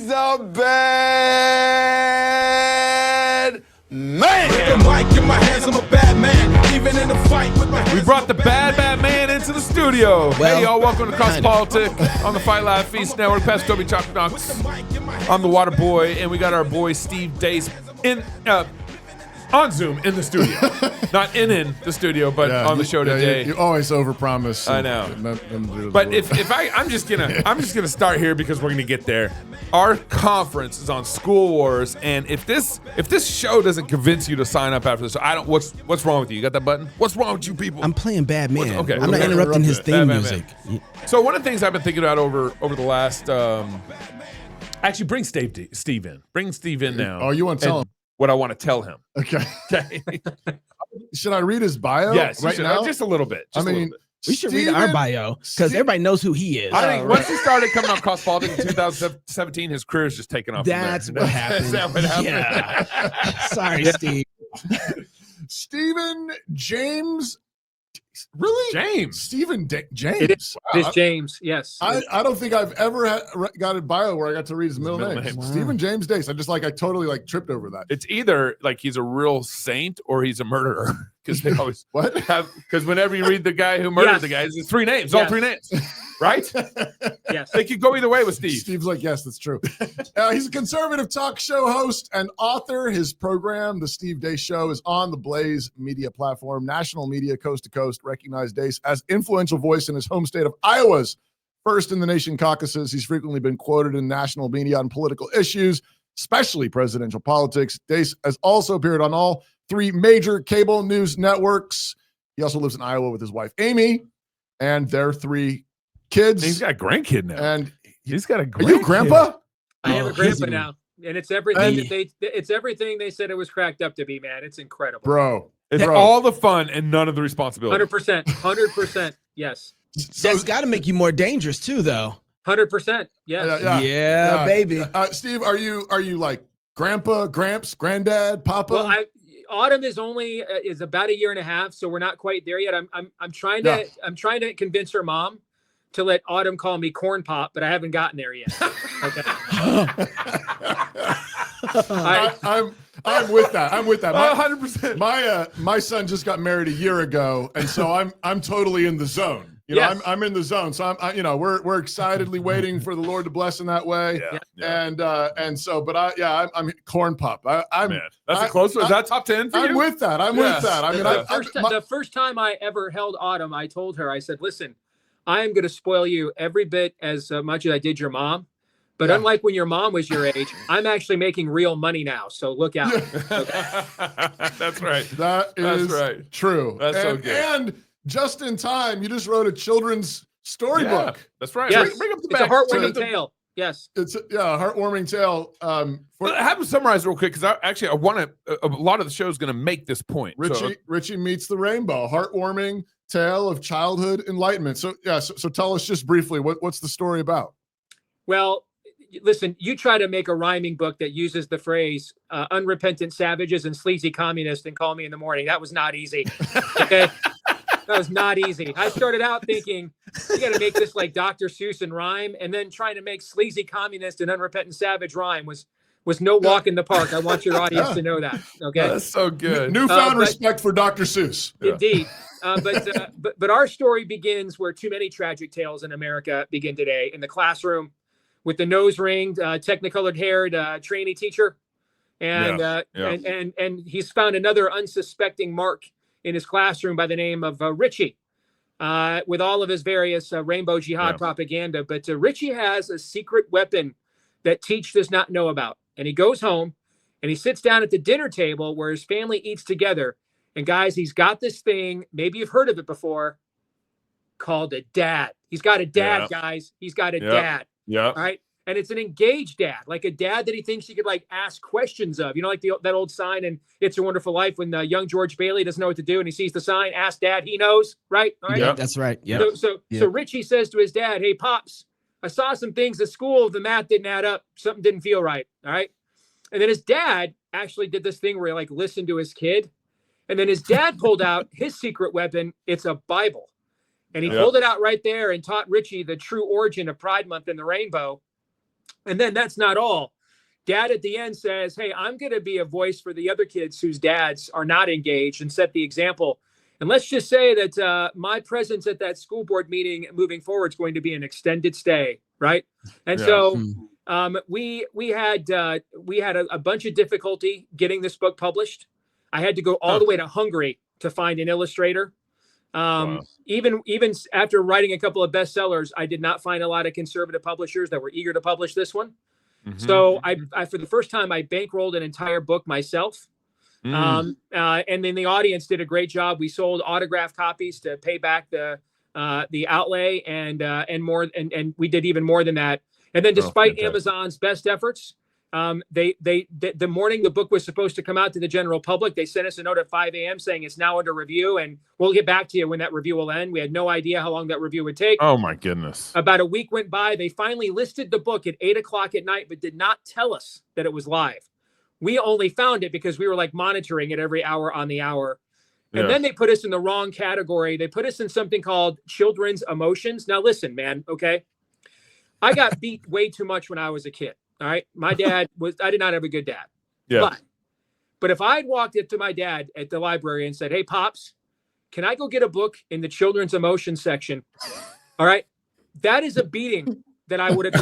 He's a bad man. With the mic in my hands, I'm a bad man. Even in the fight with my hands. We brought the bad man into the studio. Hey, y'all, welcome to Cross Politic on the Fight Live Feast Network. Past Toby Chop Knox. I'm the Water Boy, and we got our boy Steve Deace in on Zoom in the studio. Not in the studio, but on the show today. You always overpromise. I know. But if I'm just gonna start here because we're gonna get there. Our conference is on School Wars, and if this show doesn't convince you to sign up after this, I don't. What's wrong with you? You got that button? What's wrong with you people? I'm playing bad man. Okay, I'm not interrupting his theme music. So one of the things I've been thinking about over the last, actually bring Steve in. Bring Steve in now. Oh, you want to tell him what I want to tell him? Okay. Should I read his bio? Yes, right now, just a little bit. We should read our bio because everybody knows who he is. I think once he started coming on Cross Politics in 2017, his career's just taken off. That's what happened. Is that what happened? Yeah. Sorry, Steve. Stephen James. Really? James. Stephen James. It is James, yes. I don't think I've ever got a bio where I got to read his middle name. Wow. Stephen James Deace. I totally tripped over that. It's either like he's a real saint or he's a murderer. Because they always because whenever you read the guy who murdered the guy, it's three names, all three names. Right? Yes. They could go either way with Steve. Steve's like, yes, that's true. He's a conservative talk show host and author. His program, The Steve Deace Show, is on the Blaze media platform. National media, coast to coast, recognized Deace as influential voice in his home state of Iowa's first in the nation caucuses. He's frequently been quoted in national media on political issues, especially presidential politics. Deace has also appeared on all three major cable news networks. He also lives in Iowa with his wife, Amy, and their three kids. He's got a grandkid now. And he's got a grandkid. Are you grandpa? I have a grandpa now. And it's everything it's everything they said it was cracked up to be, man. It's incredible. Bro. It's all the fun and none of the responsibility. 100%. Yes. That's got to make you more dangerous too, though. 100%. Yes. Yeah, baby. Steve, are you like grandpa, gramps, granddad, papa? Well, Autumn is about a year and a half, so we're not quite there yet. I'm trying to convince her mom to let Autumn call me Corn Pop, but I haven't gotten there yet. Okay. I'm with that. 100%. My son just got married a year ago, and so I'm totally in the zone. You know, I'm in the zone. So we're excitedly waiting for the Lord to bless in that way. Yeah. And so, but I'm Corn Pop. Man, that's a close one. Is that top 10 for you? I'm with that. I'm with that. I mean, the first time I ever held Autumn, I told her, I said, listen, I am going to spoil you every bit as much as I did your mom. But unlike when your mom was your age, I'm actually making real money now. So look out. Okay. That's right. That's right. True. That's so good. And just in time, you just wrote a children's storybook. That's right. Yes. Bring up the it's back. A heartwarming tale. Yes. It's a heartwarming tale. I have to summarize real quick because I want to. A lot of the show is going to make this point. Richie Meets the Rainbow, heartwarming tale of childhood enlightenment. So so tell us just briefly what's the story about? Well, listen, you try to make a rhyming book that uses the phrase unrepentant savages and sleazy communists and call me in the morning. That was not easy. Okay. That was not easy. I started out thinking, you got to make this like Dr. Seuss and rhyme, and then trying to make sleazy communist and unrepentant savage rhyme was no walk in the park. I want your audience to know that. Okay, that's so good. Newfound respect for Dr. Seuss. Indeed, but our story begins where too many tragic tales in America begin today, in the classroom, with the nose ringed, technicolored haired trainee teacher, and he's found another unsuspecting mark in his classroom by the name of Richie, with all of his various rainbow jihad propaganda. But Richie has a secret weapon that Teach does not know about. And he goes home and he sits down at the dinner table where his family eats together. And guys, he's got this thing, maybe you've heard of it before, called a dad. He's got a dad, guys. He's got a dad. Yeah. All right. And it's an engaged dad, like a dad that he thinks he could like ask questions of, like that old sign in It's a Wonderful Life when young George Bailey doesn't know what to do and he sees the sign, ask dad, he knows, right? All right. Yeah, that's right. Yeah. So Richie says to his dad, hey, Pops, I saw some things at school. The math didn't add up. Something didn't feel right. All right. And then his dad actually did this thing where he like listened to his kid. And then his dad pulled out his secret weapon. It's a Bible. And he pulled it out right there and taught Richie the true origin of Pride Month and the rainbow. And then that's not all. Dad at the end says, hey, I'm going to be a voice for the other kids whose dads are not engaged and set the example. And let's just say that my presence at that school board meeting moving forward is going to be an extended stay, right? And so we had a bunch of difficulty getting this book published. I had to go all the way to Hungary to find an illustrator. Even after writing a couple of bestsellers, I did not find a lot of conservative publishers that were eager to publish this one. So I for the first time, I bankrolled an entire book myself. And then the audience did a great job. We sold autographed copies to pay back the outlay and more, and we did even more than that. And then despite Amazon's best efforts, the morning the book was supposed to come out to the general public, they sent us a note at 5 a.m. saying it's now under review and we'll get back to you when that review will end. We had no idea how long that review would take. Oh my goodness. About a week went by. They finally listed the book at 8 o'clock at night, but did not tell us that it was live. We only found it because we were like monitoring it every hour on the hour. And then they put us in the wrong category. They put us in something called children's emotions. Now listen, man. Okay. I got beat way too much when I was a kid. All right. My dad I did not have a good dad. Yeah. But if I'd walked up to my dad at the library and said, hey, Pops, can I go get a book in the children's emotion section? All right. That is a beating that I would have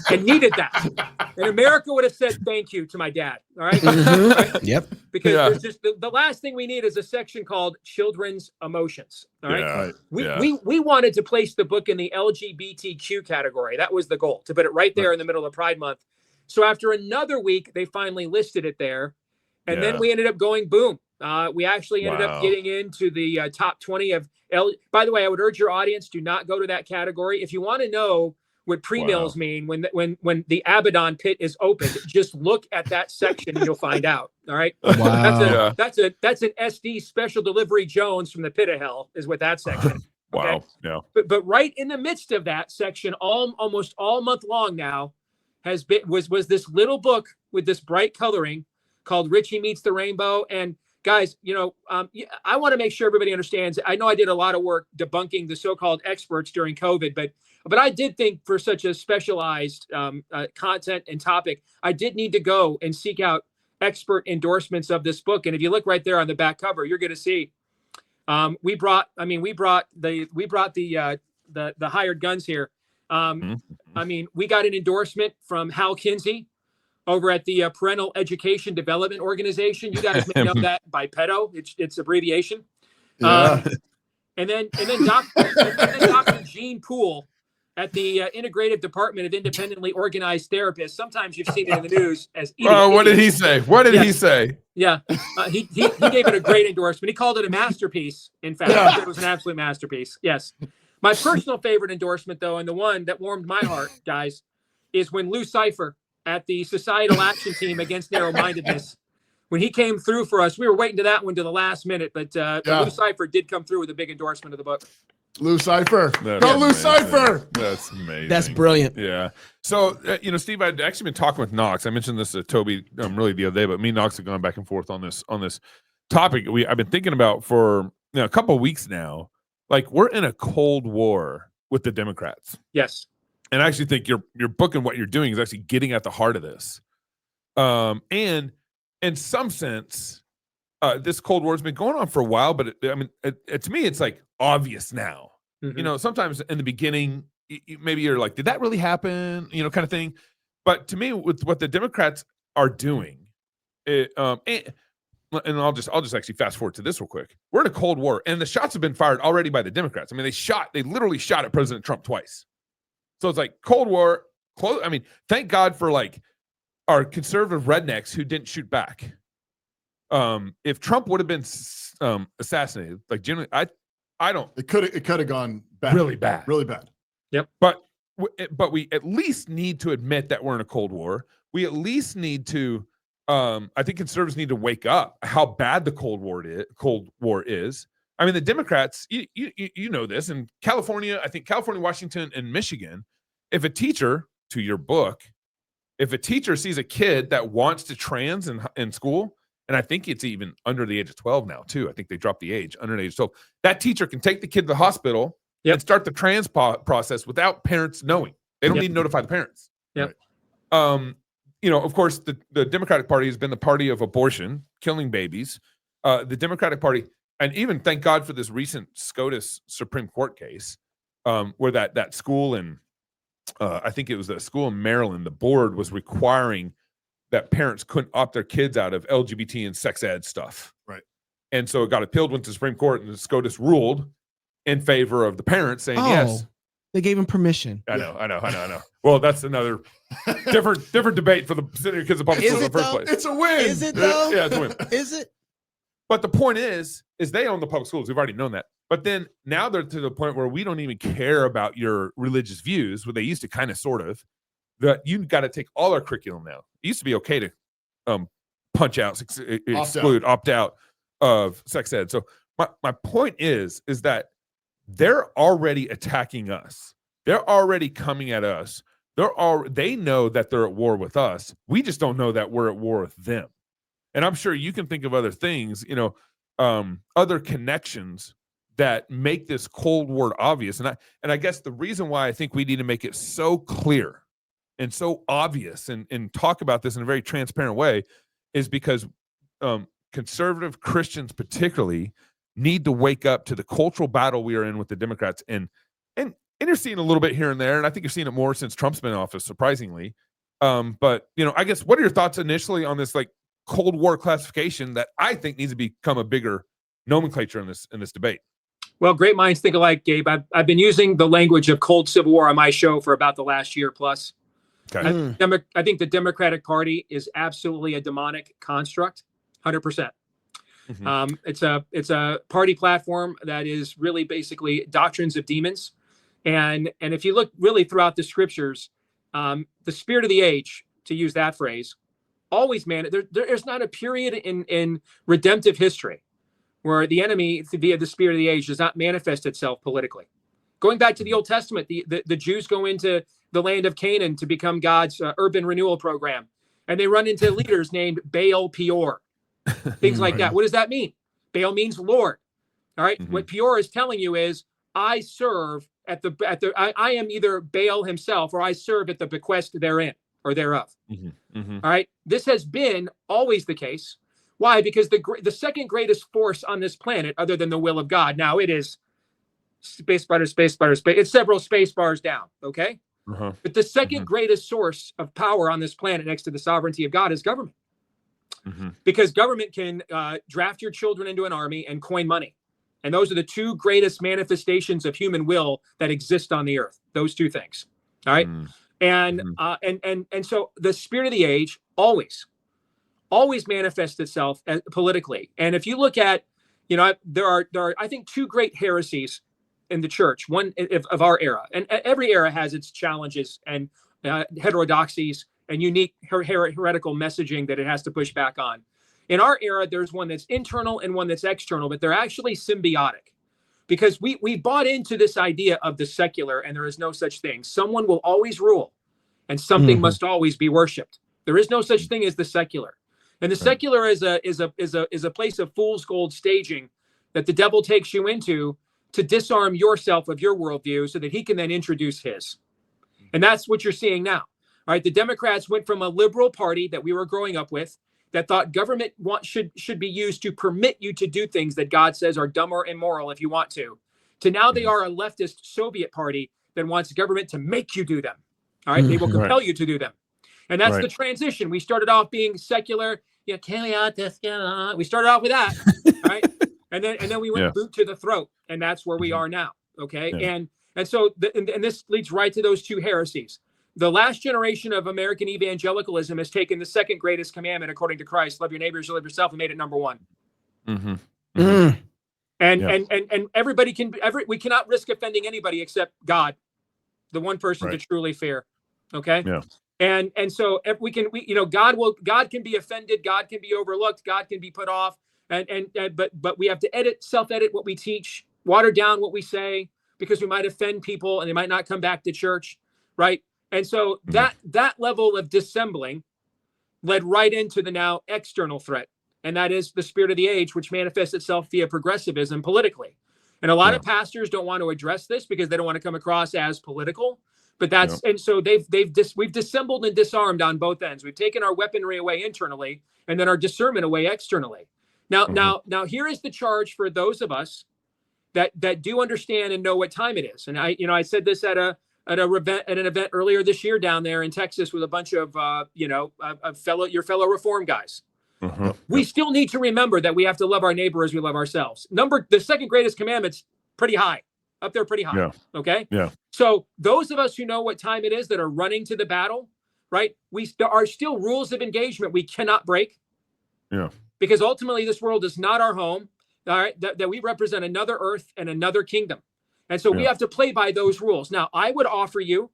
and needed that. And America would have said thank you to my dad. All right. Right? Yep. Because there's just the last thing we need is a section called children's emotions. All right. We wanted to place the book in the LGBTQ category. That was the goal, to put it right there in the middle of Pride Month. So after another week, they finally listed it there. And then we ended up going boom. We actually ended up getting into the top 20 of By the way, I would urge your audience, do not go to that category. If you want to know what pre-mills mean when the Abaddon pit is opened, just look at that section and you'll find out. All right. Wow. That's an SD special delivery Jones from the pit of hell is what that section is. Okay? Wow. Yeah. But right in the midst of that section, almost all month long now was this little book with this bright coloring called Richie Meets the Rainbow. And guys, I want to make sure everybody understands. I know I did a lot of work debunking the so-called experts during COVID, but I did think for such a specialized content and topic, I did need to go and seek out expert endorsements of this book. And if you look right there on the back cover, you're going to see we brought the hired guns here. I mean, we got an endorsement from Hal Kinsey over at the Parental Education Development Organization. You guys may know that by PEDO. It's abbreviation. And then Dr. Gene Poole at the Integrative Department of Independently Organized Therapists. Sometimes you've seen it in the news as. What did he say? What did he say? Yeah, he gave it a great endorsement. He called it a masterpiece. In fact, it was an absolute masterpiece. Yes. My personal favorite endorsement, though, and the one that warmed my heart, guys, is when Lou Cipher at the Societal Action Team Against Narrow-Mindedness, when he came through for us, we were waiting to that one to the last minute, but Lou Cipher did come through with a big endorsement of the book. Lou Cipher. Go Lou Cipher. That's amazing. That's brilliant. Yeah. So, Steve, I'd actually been talking with Knox. I mentioned this to Toby really the other day, but me and Knox have gone back and forth on this topic. I've been thinking about for a couple of weeks now. Like, we're in a Cold War with the Democrats. Yes. And I actually think your book and what you're doing is actually getting at the heart of this. And in some sense, this Cold War has been going on for a while, but to me, it's like obvious now. Mm-hmm. Sometimes in the beginning, maybe you're like, did that really happen? Kind of thing. But to me, with what the Democrats are doing, and I'll just actually fast forward to this real quick. We're in a Cold War, and the shots have been fired already by the Democrats. I mean, they literally shot at President Trump twice. So it's like Cold War. Thank God for like our conservative rednecks who didn't shoot back. If Trump would have been assassinated, like generally, I don't. It could have gone bad. Really bad. Really bad. Yep. But we at least need to admit that we're in a Cold War. We at least need to. I think conservatives need to wake up how bad the Cold War is. I mean, the Democrats, you know this, in California, I think California, Washington, and Michigan, if a teacher, to your book, if a teacher sees a kid that wants to trans in school, and I think it's even under the age of 12 now, too. I think they dropped the age under the age of 12. That teacher can take the kid to the hospital and start the trans process without parents knowing. They don't need to notify the parents. Yep. Of course, the Democratic Party has been the party of abortion, killing babies. The Democratic Party, and even thank God for this recent SCOTUS Supreme Court case, where that school in, I think it was a school in Maryland, the board was requiring that parents couldn't opt their kids out of LGBT and sex ed stuff. Right. And so it got appealed, went to the Supreme Court, and the SCOTUS ruled in favor of the parents, saying yes. They gave him permission. I know. Well, that's another different debate for the kids of public schools in the first place. It's a win. Is it though? Yeah, it's a win. Is it? But the point is they own the public schools. We've already known that. But then now they're to the point where we don't even care about your religious views, where they used to kind of sort of, that you got to take all our curriculum now. It used to be okay to punch out, exclude, opt out of sex ed. So my point is that they're already attacking us. They're already coming at us. They know that they're at war with us. We just don't know that we're at war with them. And I'm sure you can think of other things, other connections that make this Cold War obvious. And I guess the reason why I think we need to make it so clear and so obvious and talk about this in a very transparent way is because conservative Christians particularly need to wake up to the cultural battle we are in with the Democrats. And you're seeing a little bit here and there, and I think you're seeing it more since Trump's been in office, surprisingly. But I guess, what are your thoughts initially on this Cold War classification that I think needs to become a bigger nomenclature in this debate? Well, great minds think alike, Gabe. I've been using the language of Cold Civil War on my show for about the last year plus. Okay. I think the Democratic Party is absolutely a demonic construct, 100%. Mm-hmm. It's a party platform that is really basically doctrines of demons. And if you look really throughout the scriptures, the spirit of the age, to use that phrase, always, there's not a period in redemptive history where the enemy via the spirit of the age does not manifest itself politically. Going back to the Old Testament, the Jews go into the land of Canaan to become God's urban renewal program. And they run into leaders named Baal Peor, things like that. What does that mean? Baal means Lord. All right. Mm-hmm. What Peor is telling you is, I serve I am either Baal himself, or I serve at the bequest therein or thereof. Mm-hmm. Mm-hmm. All right. This has been always the case. Why? Because the second greatest force on this planet, other than the will of God, now it is space bar, it's several space bars down. Okay. Uh-huh. But the second greatest source of power on this planet next to the sovereignty of God is government. Mm-hmm. Because government can draft your children into an army and coin money. And those are the two greatest manifestations of human will that exist on the earth. Those two things. All right. Mm-hmm. And so the spirit of the age always manifests itself politically. And if you look at, there are I think two great heresies in the church, one of our era, and every era has its challenges and heterodoxies and unique heretical messaging that it has to push back on. In our era, there's one that's internal and one that's external, but they're actually symbiotic, because we bought into this idea of the secular, and there is no such thing. Someone will always rule, and something must always be worshipped. There is no such thing as the secular, and the secular is a place of fool's gold staging that the devil takes you into to disarm yourself of your worldview, so that he can then introduce his. And that's what you're seeing now. All right, the Democrats went from a liberal party that we were growing up with, that thought government should be used to permit you to do things that God says are dumb or immoral if you want to now they are a leftist Soviet party that wants government to make you do them. All right, they will compel you to do them. And that's the transition. We started off being secular. We started off with that, right? And then we went boot to the throat, and that's where we are now. Okay, and so and this leads right to those two heresies. The last generation of American evangelicalism has taken the second greatest commandment, according to Christ, love your neighbors, love yourself, and made it number one. Mm-hmm. Mm-hmm. And everybody we cannot risk offending anybody except God, the one person to truly fear. Okay. Yeah. And so if God can be offended, God can be overlooked, God can be put off, but we have to self-edit what we teach, water down what we say, because we might offend people and they might not come back to church, right? And so that level of dissembling led right into the now external threat. And that is the spirit of the age, which manifests itself via progressivism politically. And a lot of pastors don't want to address this because they don't want to come across as political. But that's and so we've dissembled and disarmed on both ends. We've taken our weaponry away internally and then our discernment away externally. Now here is the charge for those of us that do understand and know what time it is. And I said this at an event earlier this year down there in Texas with a bunch of your fellow reform guys. We still need to remember that we have to love our neighbor as we love ourselves. The second greatest commandment's pretty high, up there pretty high. Okay. Yeah. So those of us who know what time it is that are running to the battle, right? There are still rules of engagement we cannot break. Yeah. Because ultimately this world is not our home. All right. That we represent another earth and another kingdom. And so we have to play by those rules. Now, I would offer you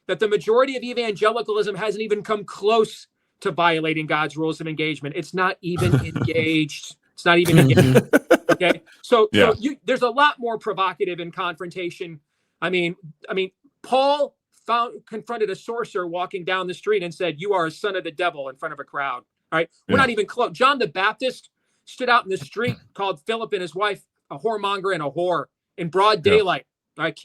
that the majority of evangelicalism hasn't even come close to violating God's rules of engagement. It's not even engaged. It's not even engaged. Okay. So there's a lot more provocative in confrontation. I mean, Paul confronted a sorcerer walking down the street and said, "You are a son of the devil," in front of a crowd. All right. We're not even close. John the Baptist stood out in the street, called Philip and his wife a whoremonger and a whore in broad daylight. All right.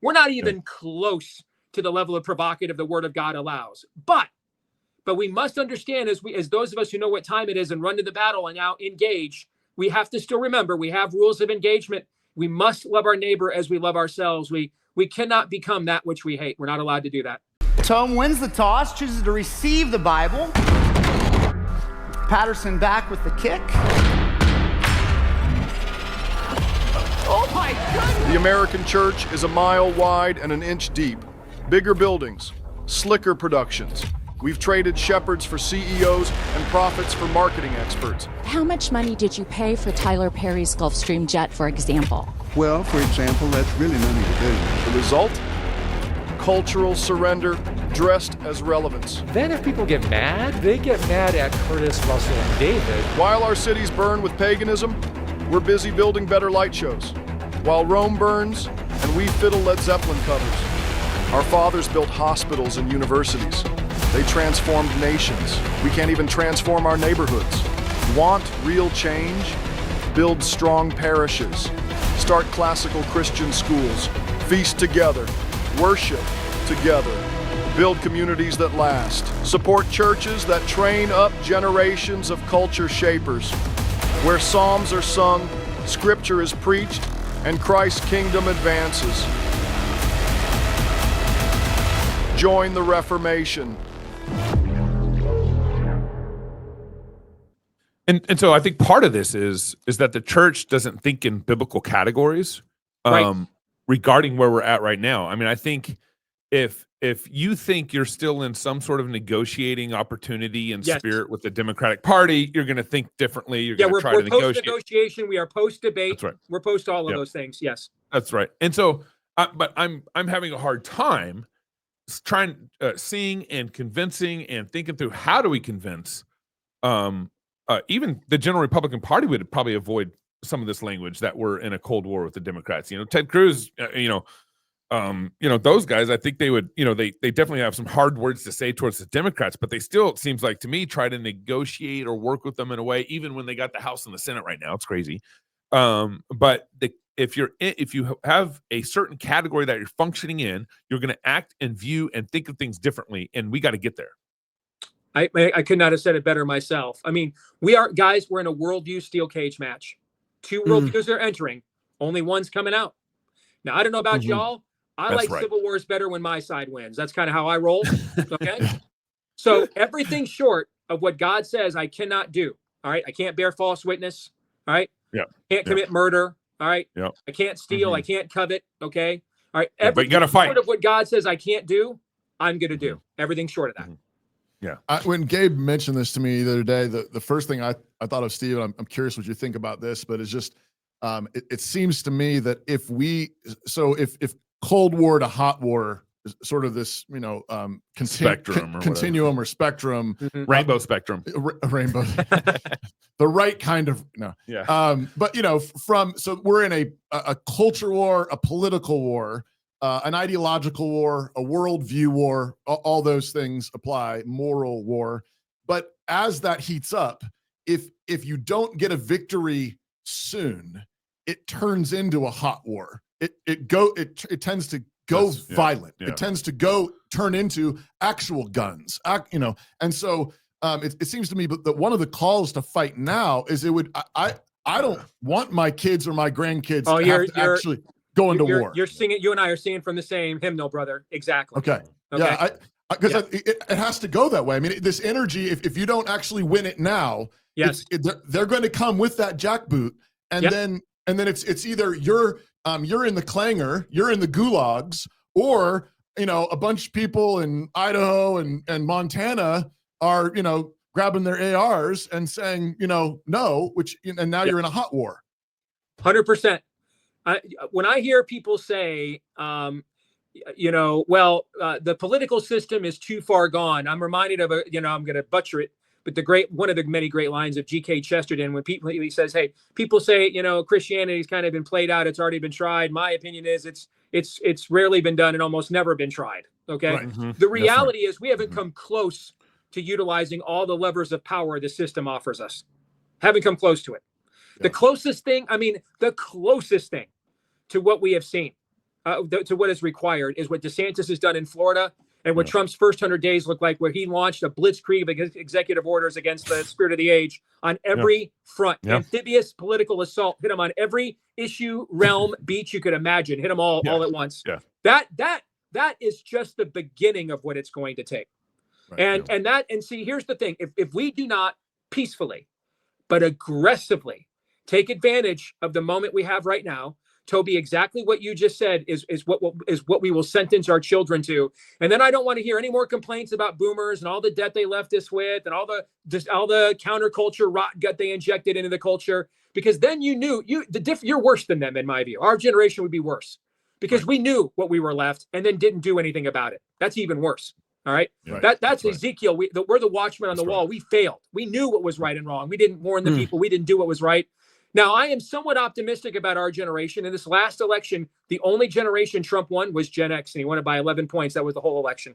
We're not even close to the level of provocative the word of God allows. But we must understand as those of us who know what time it is and run to the battle and now engage, we have to still remember we have rules of engagement. We must love our neighbor as we love ourselves. We cannot become that which we hate. We're not allowed to do that. Tome wins the toss, chooses to receive the Bible. Patterson back with the kick. Oh my goodness! The American church is a mile wide and an inch deep. Bigger buildings, slicker productions. We've traded shepherds for CEOs and prophets for marketing experts. How much money did you pay for Tyler Perry's Gulfstream jet, for example? Well, for example, that's really none of your business. The result? Cultural surrender dressed as relevance. Then if people get mad, they get mad at Curtis, Russell, and David. While our cities burn with paganism, we're busy building better light shows. While Rome burns and we fiddle Led Zeppelin covers. Our fathers built hospitals and universities. They transformed nations. We can't even transform our neighborhoods. Want real change? Build strong parishes. Start classical Christian schools. Feast together. Worship together. Build communities that last. Support churches that train up generations of culture shapers. Where psalms are sung, scripture is preached, and Christ's kingdom advances. Join the Reformation. And so I think part of this is that the church doesn't think in biblical categories regarding where we're at right now. I mean, I think if you think you're still in some sort of negotiating opportunity and spirit with the Democratic Party, you're going to think differently. You're going to try to negotiate. We're post-negotiation. We are post-debate. That's right. We're post all of those things. Yes. That's right. And so, but I'm having a hard time trying, seeing and convincing and thinking through how do we convince even the general Republican Party would probably avoid some of this language that we're in a Cold War with the Democrats. Ted Cruz, those guys, I think they would, they definitely have some hard words to say towards the Democrats, but they still, it seems like to me, try to negotiate or work with them in a way, even when they got the House and the Senate right now. It's crazy. But if you have a certain category that you're functioning in, you're going to act and view and think of things differently. And we got to get there. I could not have said it better myself. I mean, we're in a worldview steel cage match. Two worldviews are entering. Only one's coming out. Now, I don't know about y'all. I like civil wars better when my side wins. That's kind of how I roll. Okay. So everything short of what God says I cannot do. All right. I can't bear false witness. All right. Yeah. Can't commit murder. All right. Yeah. I can't steal. I can't covet. Okay. All right. But you got to fight. Short of what God says I can't do, I'm going to do. Everything short of that. Yeah. When Gabe mentioned this to me the other day, the first thing I thought of, Steve, and I'm curious what you think about this, but it's just, it seems to me that if Cold War to hot war is sort of this, continuum or spectrum, rainbow spectrum, rainbow, the right kind of, no. Yeah. But so we're in a culture war, a political war, an ideological war, a worldview war, all those things apply, moral war. But as that heats up, if you don't get a victory soon, it turns into a hot war. It tends to go violent. It tends to turn into actual guns, and so it seems to me that one of the calls to fight now is I don't want my kids or my grandkids to have to actually go into war. You're singing. You and I are singing from the same hymnal, brother. Exactly. Okay. Yeah. Because it has to go that way. I mean, this energy, if you don't actually win it now, they're going to come with that jackboot, and then it's either you're in the clangor, you're in the gulags, or a bunch of people in Idaho and Montana are grabbing their ARs and saying no, and now you're in a hot war. 100%. When I hear people say, the political system is too far gone, I'm reminded of I'm going to butcher it, but one of the many great lines of G.K. Chesterton, when he says, "Hey, people say Christianity's kind of been played out, it's already been tried. My opinion is it's rarely been done and almost never been tried." Okay, right. The reality is we haven't come close to utilizing all the levers of power the system offers us. Haven't come close to it. The closest thing to what we have seen, to what is required, is what DeSantis has done in Florida, and what Trump's first 100 days looked like, where he launched a blitzkrieg of executive orders against the spirit of the age on every front. Amphibious political assault, hit him on every issue, realm, beach you could imagine, hit them all at once. That is just the beginning of what it's going to take. Right. And see, here's the thing: if we do not peacefully but aggressively take advantage of the moment we have right now, Toby, exactly what you just said is what we will sentence our children to. And then I don't want to hear any more complaints about boomers and all the debt they left us with, and all the counterculture rot gut they injected into the culture. Because then you're worse than them, in my view. Our generation would be worse because we knew what we were left and then didn't do anything about it. That's even worse. All right. That's Ezekiel. We're the watchmen on the wall. We failed. We knew what was right and wrong. We didn't warn the people. We didn't do what was right. Now, I am somewhat optimistic about our generation. In this last election, the only generation Trump won was Gen X, and he won it by 11 points. That was the whole election.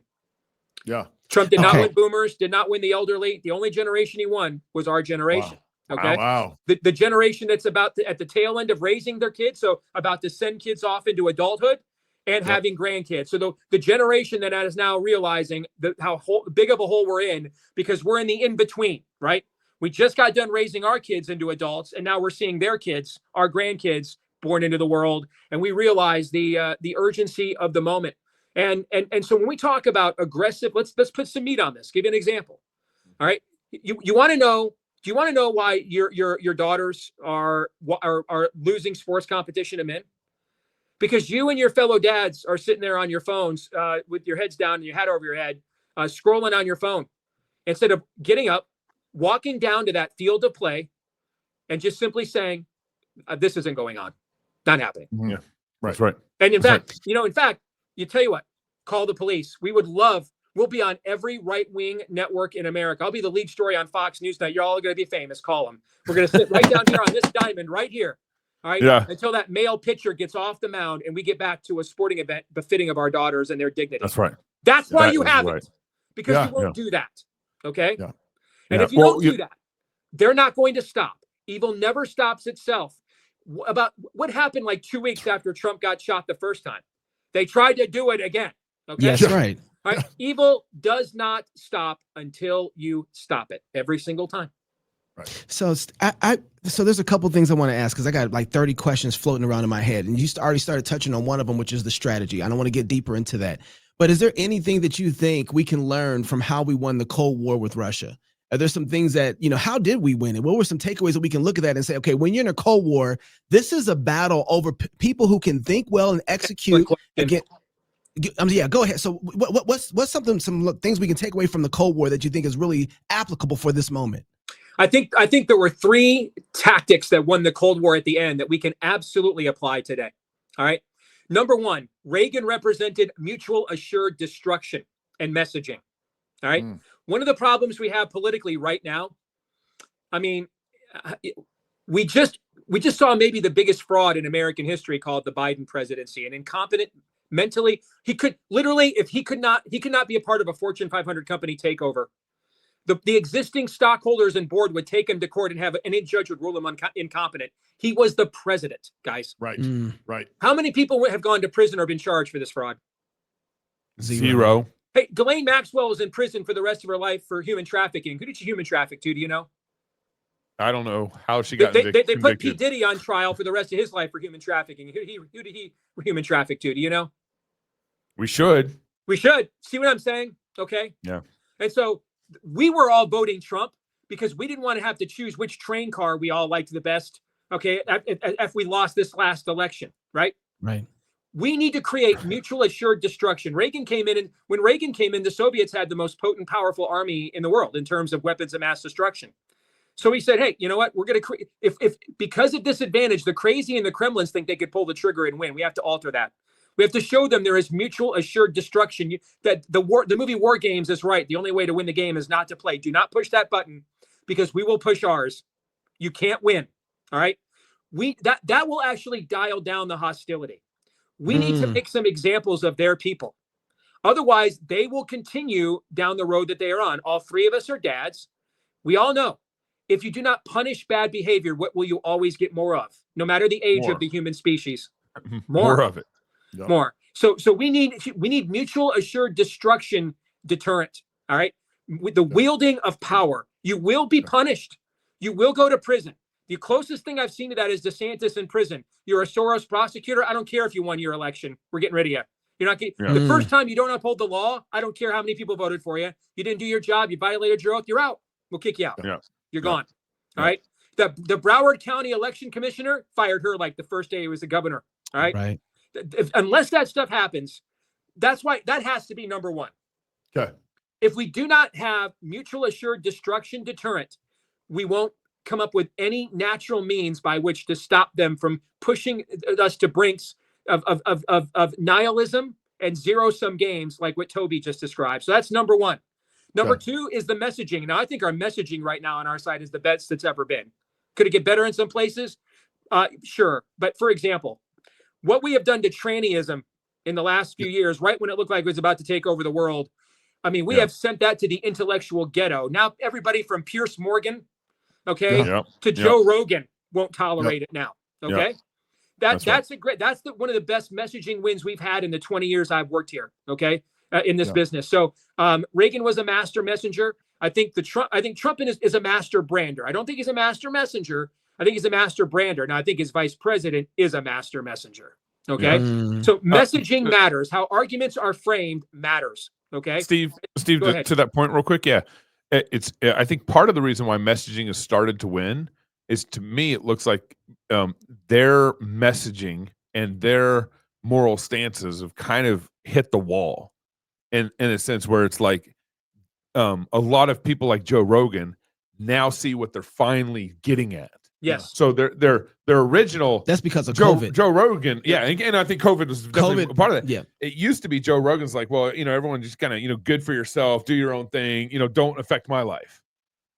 Yeah. Trump did not win boomers, did not win the elderly. The only generation he won was our generation. Wow. Okay. Wow. The generation that's at the tail end of raising their kids, so about to send kids off into adulthood and having grandkids. So the generation that is now realizing how big of a hole we're in, because we're in the in-between, right? We just got done raising our kids into adults, and now we're seeing their kids, our grandkids, born into the world, and we realize the urgency of the moment. And so when we talk about aggressive, let's put some meat on this. Give you an example. All right, you want to know? Do you want to know why your daughters are losing sports competition to men? Because you and your fellow dads are sitting there on your phones with your heads down and your hat over your head, scrolling on your phone, instead of getting up, walking down to that field of play, and just simply saying, "This isn't going on, not happening." Yeah, that's right. And in fact, you tell you what, call the police. We'll be on every right-wing network in America. I'll be the lead story on Fox News tonight. You're all going to be famous. Call them. We're going to sit right down here on this diamond right here. All right. Yeah. Until that male pitcher gets off the mound and we get back to a sporting event befitting of our daughters and their dignity. That's right. That's why you have it. Because you won't do that. Okay. Yeah. And if you don't do that, they're not going to stop. Evil never stops itself. About what happened like 2 weeks after Trump got shot the first time, they tried to do it again. Okay. Yes, right. All right. Evil does not stop until you stop it every single time. Right. So so there's a couple things I want to ask, because I got like 30 questions floating around in my head, and you already started touching on one of them, which is the strategy. I don't want to get deeper into that, but is there anything that you think we can learn from how we won the Cold War with Russia? Are there some things that, how did we win it? What were some takeaways that we can look at that and say, okay, when you're in a Cold War, this is a battle over people who can think well and execute again. Yeah, go ahead. So what's some things we can take away from the Cold War that you think is really applicable for this moment? I think there were 3 tactics that won the Cold War at the end that we can absolutely apply today. All right. Number 1, Reagan represented mutual assured destruction and messaging. All right. One of the problems we have politically right now, I mean, we just saw maybe the biggest fraud in American history called the Biden presidency. An incompetent, mentally, he could not be a part of a Fortune 500 company takeover. The existing stockholders and board would take him to court and have any judge would rule him incompetent. He was the president, guys. Right. Right. How many people have gone to prison or been charged for this fraud? Zero. Hey, Ghislaine Maxwell was in prison for the rest of her life for human trafficking. Who did she human traffic to? Do you know? I don't know how she got They put convicted. P. Diddy on trial for the rest of his life for human trafficking. Who did he human traffic to? Do you know? We should. We should. See what I'm saying? Okay. Yeah. And so we were all voting Trump because we didn't want to have to choose which train car we all liked the best. Okay. If we lost this last election, right? Right. We need to create mutual assured destruction. Reagan came in, and when Reagan came in, the Soviets had the most potent, powerful army in the world in terms of weapons of mass destruction. So he said, hey, you know what? We're going to create, if because of this advantage, the crazy and the Kremlins think they could pull the trigger and win. We have to alter that. We have to show them there is mutual assured destruction. That the movie War Games is right. The only way to win the game is not to play. Do not push that button because we will push ours. You can't win. All right. That will actually dial down the hostility. We need to make some examples of their people. Otherwise, they will continue down the road that they are on. All three of us are dads. We all know if you do not punish bad behavior, what will you always get more of? No matter the age of the human species. More of it. Yep. More. So we need mutual assured destruction deterrent. All right. With the wielding of power, you will be punished. You will go to prison. The closest thing I've seen to that is DeSantis in prison. You're a Soros prosecutor. I don't care if you won your election. We're getting rid of you. You're not getting the first time you don't uphold the law. I don't care how many people voted for you. You didn't do your job. You violated your oath. You're out. We'll kick you out. Yeah. You're gone. All right. The Broward County election commissioner fired her like the first day he was the governor. All right. Right. Unless that stuff happens, that's why that has to be number one. Okay. If we do not have mutual assured destruction deterrent, we won't come up with any natural means by which to stop them from pushing us to brinks of nihilism and zero-sum games like what Toby just described. So that's number one. Number two is the messaging. Now, I think our messaging right now on our side is the best that's ever been. Could it get better in some places? Sure. But for example, what we have done to trannyism in the last few years, right when it looked like it was about to take over the world, I mean, we have sent that to the intellectual ghetto. Now, everybody from Pierce Morgan, to Joe Rogan won't tolerate it now. Okay. That's one of the best messaging wins we've had in the 20 years I've worked here. Okay. In this business. So Reagan was a master messenger. I think Trump is a master brander. I don't think he's a master messenger. I think he's a master brander. Now I think his vice president is a master messenger. Okay. So messaging matters. How arguments are framed matters. Okay. Steve, to that point real quick. Yeah. I think part of the reason why messaging has started to win is, to me, it looks like their messaging and their moral stances have kind of hit the wall in a sense where it's like a lot of people like Joe Rogan now see what they're finally getting at. Yes. So their original. That's because of COVID. Joe Rogan. Yeah. And I think COVID was definitely part of that. Yeah. It used to be Joe Rogan's like, well, everyone just kind of, good for yourself, do your own thing, don't affect my life.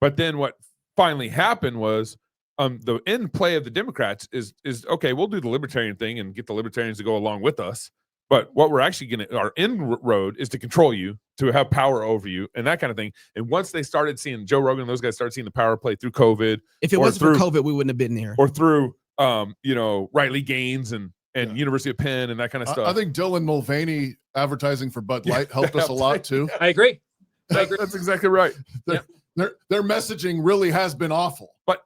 But then what finally happened was the end play of the Democrats is okay, we'll do the libertarian thing and get the libertarians to go along with us. But what we're actually our end road is to control you, to have power over you, and that kind of thing. And once they started seeing Joe Rogan, those guys started seeing the power play through COVID. If it wasn't for COVID, we wouldn't have been here. Or through, Riley Gaines and University of Penn and that kind of stuff. I think Dylan Mulvaney advertising for Bud Light helped us a lot too. I agree. That's exactly right. Their messaging really has been awful. But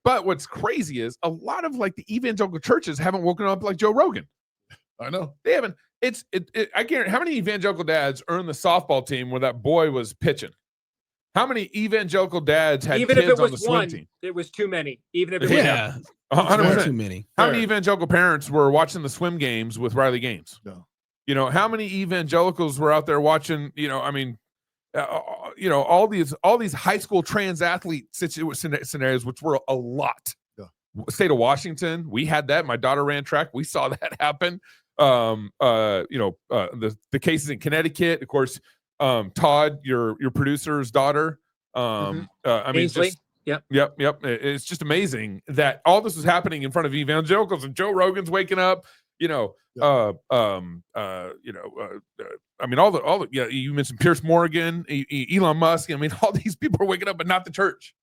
but what's crazy is a lot of like the evangelical churches haven't woken up like Joe Rogan. I know they haven't. I guarantee. How many evangelical dads are in the softball team where that boy was pitching? How many evangelical dads had kids on the swim team? It was too many. Even if it was 100% too many. How many evangelical parents were watching the swim games with Riley Gaines? No. How many evangelicals were out there watching? All these high school trans athlete scenarios, which were a lot. State of Washington, we had that. My daughter ran track. We saw that happen. The cases in Connecticut, of course. Todd, your producer's daughter. Ainsley. Yep. It's just amazing that all this was happening in front of evangelicals, and Joe Rogan's waking up. you know, I mean, all the yeah, you mentioned Pierce Morgan, Elon Musk. I mean, all these people are waking up, but not the church.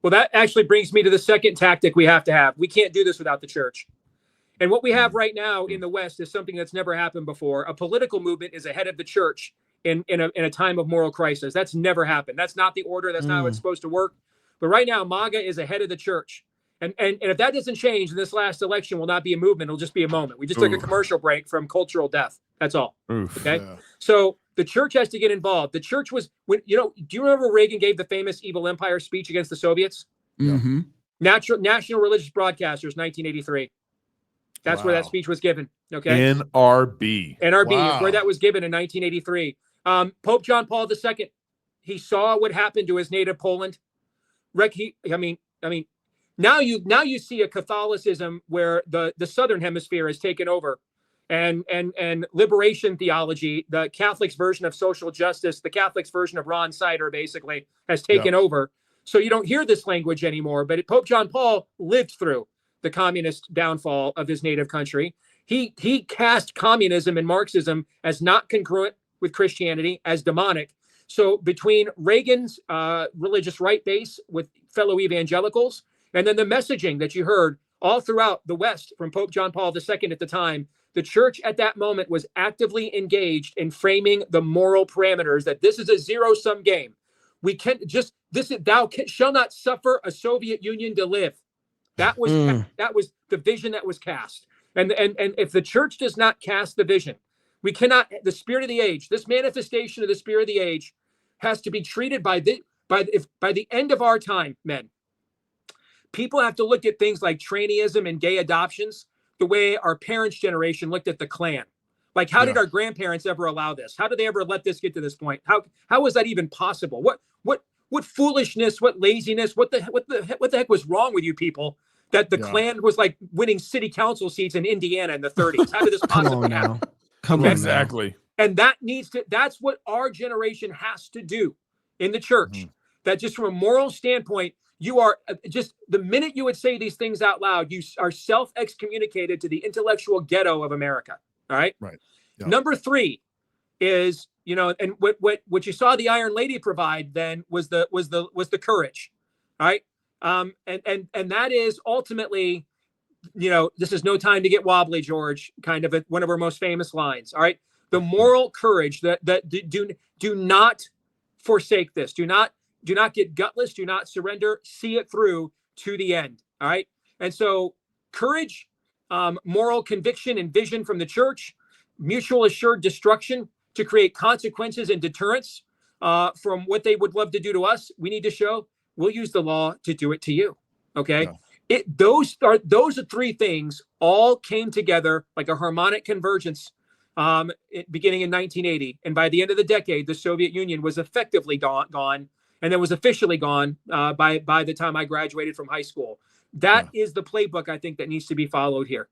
Well, that actually brings me to the second tactic we have to have. We can't do this without the church. And what we have right now in the West is something that's never happened before. A political movement is ahead of the church in a time of moral crisis. That's never happened. That's not the order. That's not how it's supposed to work. But right now, MAGA is ahead of the church. And if that doesn't change, this last election will not be a movement. It'll just be a moment. We just took a commercial break from cultural death. That's all. Okay. Yeah. So the church has to get involved. The church was, do you remember Reagan gave the famous Evil Empire speech against the Soviets? Mm-hmm. National Religious Broadcasters, 1983. That's where that speech was given. Okay. NRB is where that was given in 1983. Pope John Paul II, he saw what happened to his native Poland. Now you see a Catholicism where the Southern Hemisphere has taken over, and liberation theology, the Catholics' version of social justice, the Catholics' version of Ron Sider, basically has taken over. So you don't hear this language anymore. But Pope John Paul lived through the communist downfall of his native country. He cast communism and Marxism as not congruent with Christianity, as demonic. So between Reagan's religious right base with fellow evangelicals, and then the messaging that you heard all throughout the West from Pope John Paul II at the time, the church at that moment was actively engaged in framing the moral parameters that this is a zero-sum game. We can't just thou shall not suffer a Soviet Union to live. That was the vision that was cast. And if the church does not cast the vision, we cannot. The spirit of the age, this manifestation of the spirit of the age, has to be treated by the end of our time, men. People have to look at things like trannyism and gay adoptions the way our parents' generation looked at the Klan. Like, how did our grandparents ever allow this? How did they ever let this get to this point? How was that even possible? What foolishness? What laziness? What the heck was wrong with you people? That the Klan was like winning city council seats in Indiana in the 30s. How did this possibly happen? Come on, exactly. And that's what our generation has to do in the church. That just from a moral standpoint, you are just the minute you would say these things out loud, you are self-excommunicated to the intellectual ghetto of America. All right. Right. Yeah. Number 3 is, and what you saw the Iron Lady provide then was the courage. All right. And that is ultimately, this is no time to get wobbly, George, kind of one of our most famous lines. All right. The moral courage that do not forsake this. Do not get gutless. Do not surrender. See it through to the end. All right. And so courage, moral conviction and vision from the church, mutual assured destruction to create consequences and deterrence from what they would love to do to us. We need to show we'll use the law to do it to you. Okay. Yeah. Those are 3 things all came together like a harmonic convergence beginning in 1980. And by the end of the decade, the Soviet Union was effectively gone. And then was officially gone by the time I graduated from high school. That is the playbook I think that needs to be followed here.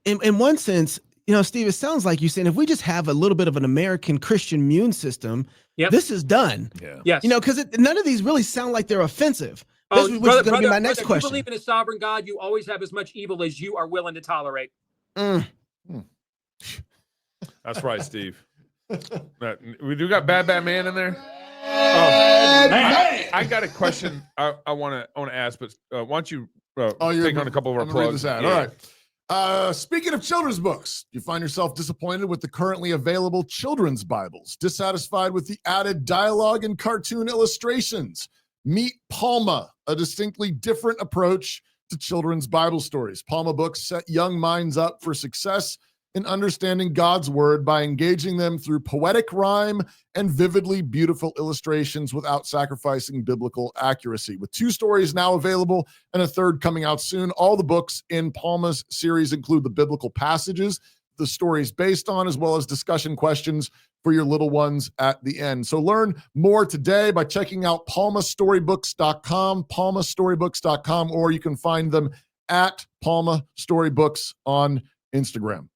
In one sense, Steve, it sounds like you're saying if we just have a little bit of an American Christian immune system, this is done. Yeah. Yes. Because none of these really sound like they're offensive. Which is going to be my next question. If you believe in a sovereign God, you always have as much evil as you are willing to tolerate. That's right, Steve. We do got bad man in there. I got a question I want to ask, but why don't you take on a couple of our plugs? All right. Speaking of children's books, you find yourself disappointed with the currently available children's Bibles, dissatisfied with the added dialogue and cartoon illustrations. Meet Palma, a distinctly different approach to children's Bible stories. Palma books set young minds up for success in understanding God's word by engaging them through poetic rhyme and vividly beautiful illustrations without sacrificing biblical accuracy. With 2 stories now available and a 3rd coming out soon, all the books in Palma's series include the biblical passages the story is based on, as well as discussion questions for your little ones at the end. So learn more today by checking out palmastorybooks.com, palmastorybooks.com, or you can find them at Palma Storybooks on Instagram.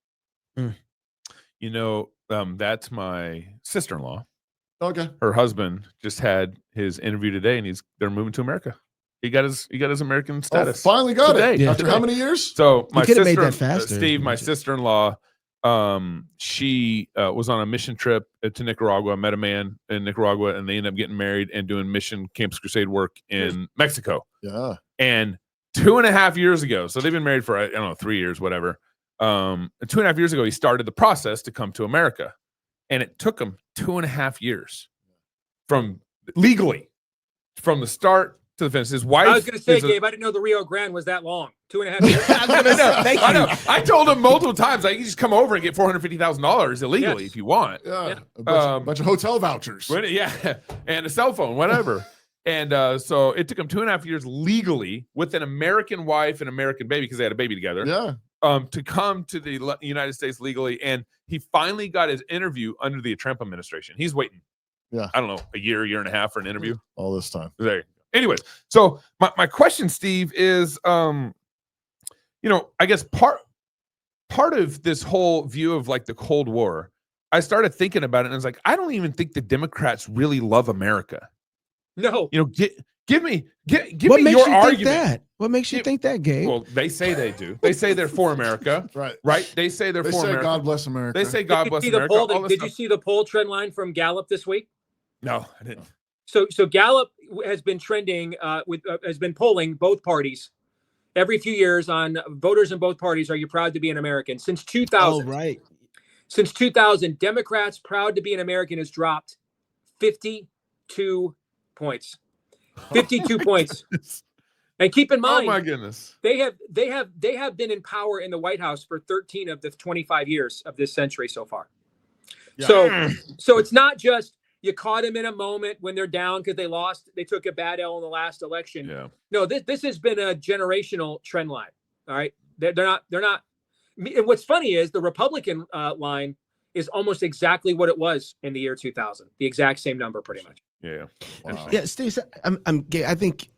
That's my sister-in-law. Okay. Her husband just had his interview today, and they're moving to America. He got his American status. Finally got today. it. After how many years? So my sister, made that faster. Steve, my sister-in-law, she was on a mission trip to Nicaragua, met a man in Nicaragua, and they ended up getting married and doing mission Campus Crusade work in Mexico. Yeah. And 2.5 years ago, so they've been married for, I don't know, 3 years, whatever. 2.5 years ago, he started the process to come to America. And it took him 2.5 years from legally, from the start to the finish. His wife. I was going to say, Gabe, I didn't know the Rio Grande was that long. 2.5 years. I know. I told him multiple times, like, you just come over and get $450,000 illegally if you want. Yeah. A bunch of hotel vouchers. Yeah. And a cell phone, whatever. And so it took him 2.5 years legally with an American wife and American baby, because they had a baby together. Yeah. To come to the United States legally. And he finally got his interview under the Trump administration. He's waiting. Yeah. I don't know, a year and a half for an interview. All this time. There you go. Anyways, so my question, Steve, is, I guess part of this whole view of like the Cold War, I started thinking about it and I was like, I don't even think the Democrats really love America. No. Give me what makes your you argument. think that? What makes you think that, Gabe? Well, they say they do. They say they're for America. Right. They say they're for America. God bless America. They say God bless America. Did you see the poll trend line from Gallup this week? No, I didn't. So Gallup has been trending has been polling both parties every few years on voters in both parties. Are you proud to be an American? Since 2000. Oh, right. Since 2000, Democrats proud to be an American has dropped 52 points. 52 points. And keep in mind, oh my goodness, they have been in power in the White House for 13 of the 25 years of this century so far. Yeah. So it's not just you caught them in a moment when they're down because they took a bad L in the last election. Yeah. No, this has been a generational trend line. All right, they're not. And what's funny is the Republican line is almost exactly what it was in the year 2000. The exact same number, pretty much. Yeah. Wow. Yeah, Steve, I think,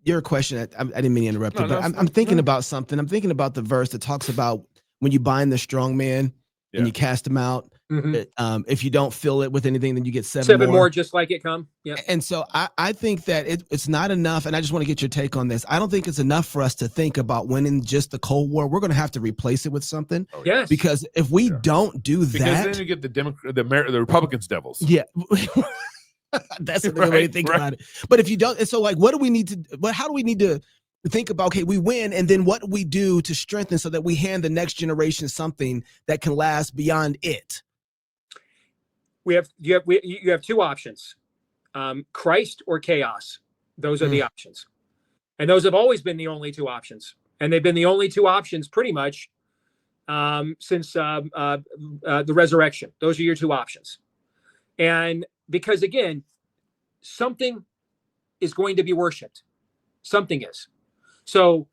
your question, I didn't mean to interrupt you, but I'm thinking about something. I'm thinking about the verse that talks about when you bind the strong man and you cast him out. Mm-hmm. If you don't fill it with anything, then you get seven more just like it come. Yeah. And so I think that it's not enough. And I just want to get your take on this. I don't think it's enough for us to think about winning just the Cold War. We're going to have to replace it with something. Oh, yes. Because if we don't do that, then you get the Republicans devils. Yeah. That's a good way to think about it. But if you don't, and so like, how do we need to think about, okay, we win, and then what do we do to strengthen so that we hand the next generation something that can last beyond it? You have two options, Christ or chaos. Those are the options. And those have always been the only two options. And they've been the only two options pretty much since the resurrection. Those are your two options. And because, again, something is going to be worshipped. Something is. So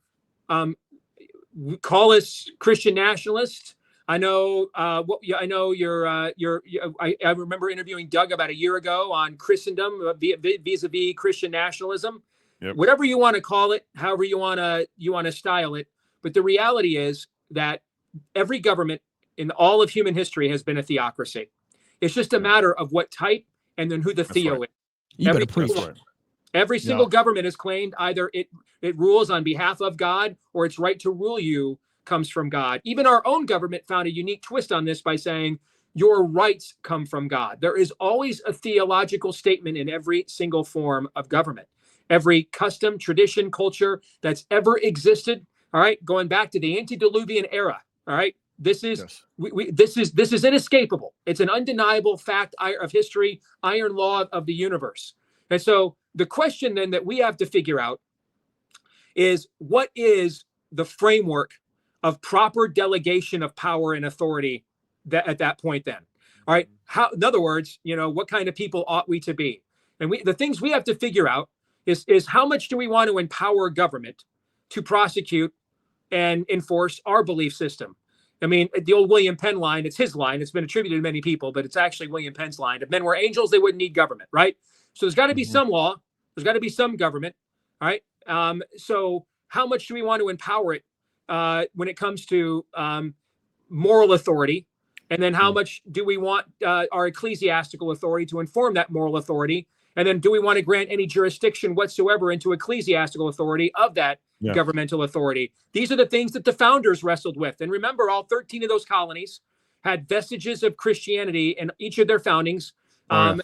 call us Christian nationalists. I know. I know I remember interviewing Doug about a year ago on Christendom vis-a-vis Christian nationalism. Yep. Whatever you want to call it, however you want to style it. But the reality is that every government in all of human history has been a theocracy. It's just a matter of what type and then who the theo is. Every single government has claimed either it rules on behalf of God or its right to rule you comes from God. Even our own government found a unique twist on this by saying your rights come from God. There is always a theological statement in every single form of government. Every custom, tradition, culture that's ever existed, all right, going back to the antediluvian era, all right, this is this is inescapable. It's an undeniable fact of history, iron law of the universe. And so the question then that we have to figure out is, what is the framework of proper delegation of power and authority at that point then? All right. In other words, what kind of people ought we to be? And the things we have to figure out is how much do we want to empower government to prosecute and enforce our belief system? I mean, the old William Penn line, it's his line. It's been attributed to many people, but it's actually William Penn's line. If men were angels, they wouldn't need government, right? So there's got to be some law. There's got to be some government, all right? So how much do we want to empower it when it comes to moral authority? And then how much do we want our ecclesiastical authority to inform that moral authority? And then do we want to grant any jurisdiction whatsoever into ecclesiastical authority of that governmental authority? These are the things that the founders wrestled with. And remember, all 13 of those colonies had vestiges of Christianity in each of their foundings. I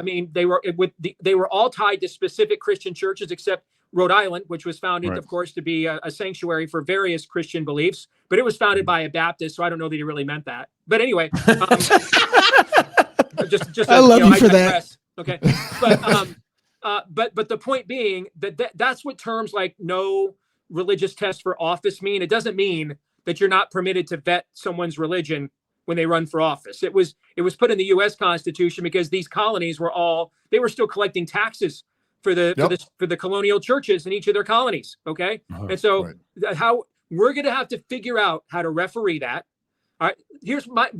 mean, they were all tied to specific Christian churches, except Rhode Island, which was founded, of course, to be a sanctuary for various Christian beliefs. But it was founded by a Baptist, so I don't know that he really meant that. But anyway, just I love you for that. Okay, but the point being that's what terms like no religious test for office mean. It doesn't mean that you're not permitted to vet someone's religion when they run for office. It was put in the U.S. Constitution because these colonies were still collecting taxes for the colonial churches in each of their colonies. Okay, and so how we're going to have to figure out how to referee that. All right, here's my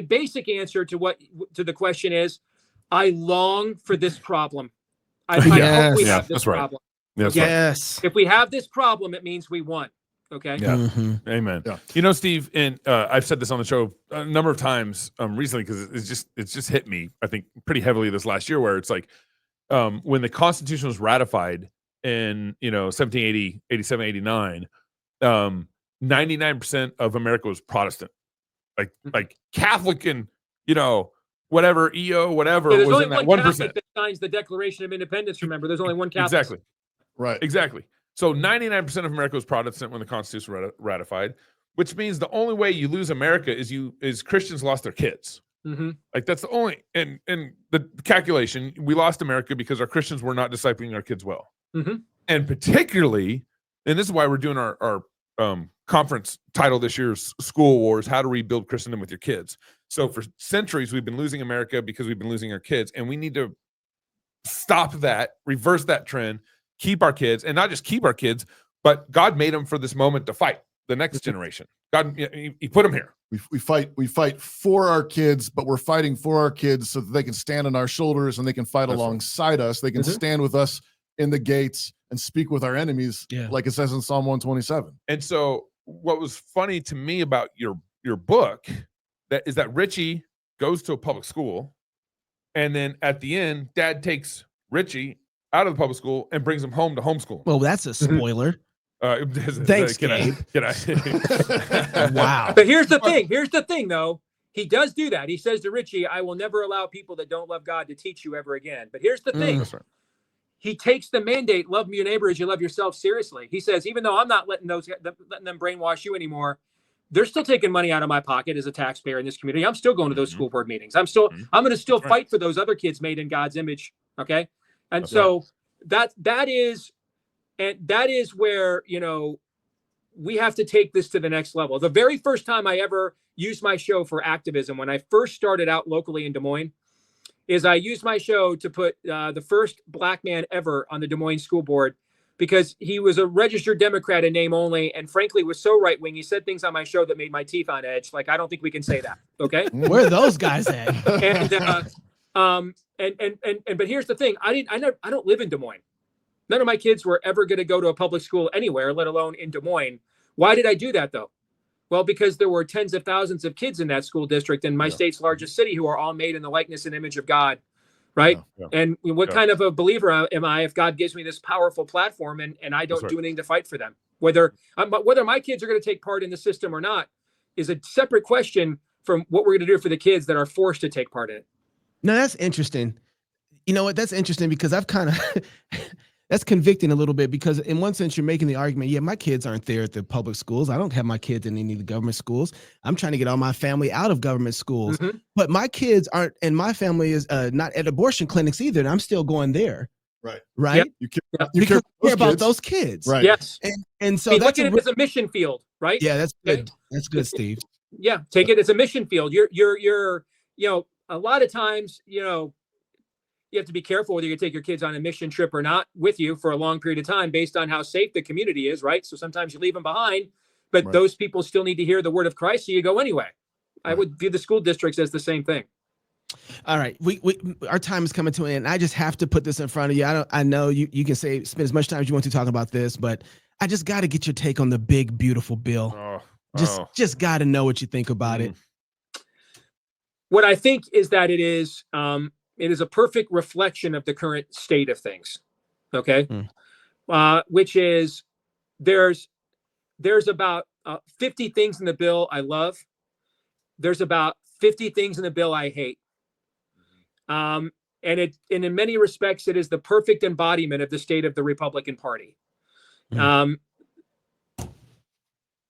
basic answer to the question is, I long for this problem. I hope we have this problem. Yes. If we have this problem, it means we won. Okay. Yeah. Mm-hmm. Amen. Yeah. You know, Steve, and I've said this on the show a number of times recently because it's just hit me, I think, pretty heavily this last year, where it's like when the Constitution was ratified in 1780, 87, 89, 99% of America was Protestant, like Catholic and whatever EO whatever was in that 1% that signs the Declaration of Independence. Remember, there's only one Catholic. Exactly. Right. Exactly. So 99% of America was Protestant when the Constitution was ratified, which means the only way you lose America is Christians lost their kids. Mm-hmm. Like that's the only and the calculation, we lost America because our Christians were not discipling our kids well. Mm-hmm. And particularly, and this is why we're doing our conference title this year is School Wars: How to Rebuild Christendom with Your Kids. So for centuries we've been losing America because we've been losing our kids, and we need to stop that, reverse that trend, keep our kids, and not just keep our kids, but God made them for this moment to fight the next generation. God, he put them here. We fight for our kids, but we're fighting for our kids so that they can stand on our shoulders and they can fight alongside us. They can stand with us in the gates and speak with our enemies, like it says in Psalm 127. And so what was funny to me about your book is that Richie goes to a public school, and then at the end, Dad takes Richie out of the public school and brings him home to homeschool. Well, that's a spoiler. Thanks, Gabe. Wow. But here's the thing, though. He does do that. He says to Richie, I will never allow people that don't love God to teach you ever again. But here's the thing. He takes the mandate, love your neighbor as you love yourself, seriously. He says, even though I'm not letting them brainwash you anymore, they're still taking money out of my pocket as a taxpayer in this community. I'm still going to those school board meetings. I'm going to still fight for those other kids made in God's image. Okay. And that is where, we have to take this to the next level. The very first time I ever used my show for activism, when I first started out locally in Des Moines, is I used my show to put the first Black man ever on the Des Moines school board, because he was a registered Democrat in name only, and frankly was so right-wing. He said things on my show that made my teeth on edge. Like, I don't think we can say that. Okay. Where are those guys at? But here's the thing. I don't live in Des Moines. None of my kids were ever going to go to a public school anywhere, let alone in Des Moines. Why did I do that, though? Well, because there were tens of thousands of kids in that school district in my state's largest city who are all made in the likeness and image of God, right? And what kind of a believer am I if God gives me this powerful platform and I don't do anything to fight for them? Whether my kids are going to take part in the system or not is a separate question from what we're going to do for the kids that are forced to take part in it. No, that's interesting. You know what? That's interesting because I've kind of... That's convicting a little bit, because in one sense you're making the argument, my kids aren't there at the public schools. I don't have my kids in any of the government schools. I'm trying to get all my family out of government schools. Mm-hmm. But my kids aren't, and my family is not at abortion clinics either. And I'm still going there. Right. Right. Yep. You care about those kids. Right. Yes. And so that's look at it as a mission field, right? Yeah, that's good. That's good, Steve. Yeah. Take it as a mission field. You're a lot of times, you have to be careful whether you take your kids on a mission trip or not with you for a long period of time based on how safe the community is, right? So sometimes you leave them behind, but those people still need to hear the word of Christ, so you go anyway. I would view the school districts as the same thing. All right, our time is coming to an end. I just have to put this in front of you. I know you can spend as much time as you want to talk about this, but I just got to get your take on the big, beautiful bill. Just got to know what you think about it. What I think is that it is, it is a perfect reflection of the current state of things. Okay. Which is there's about 50 things in the bill I love. There's about 50 things in the bill I hate. And in many respects, it is the perfect embodiment of the state of the Republican Party. The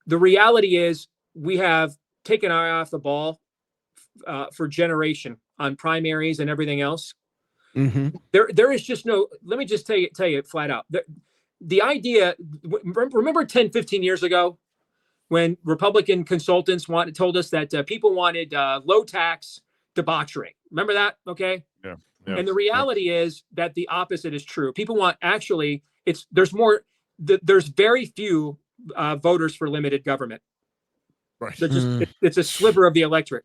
reality is we have taken our eye off the ball for generation on primaries and everything else. There is just no, let me just tell you flat out. The idea, remember 10, 15 years ago when Republican consultants told us that people wanted low tax debauchery. Remember that? Okay. Yeah. And the reality is that the opposite is true. People want there's very few voters for limited government. Right. It's a sliver of the electorate.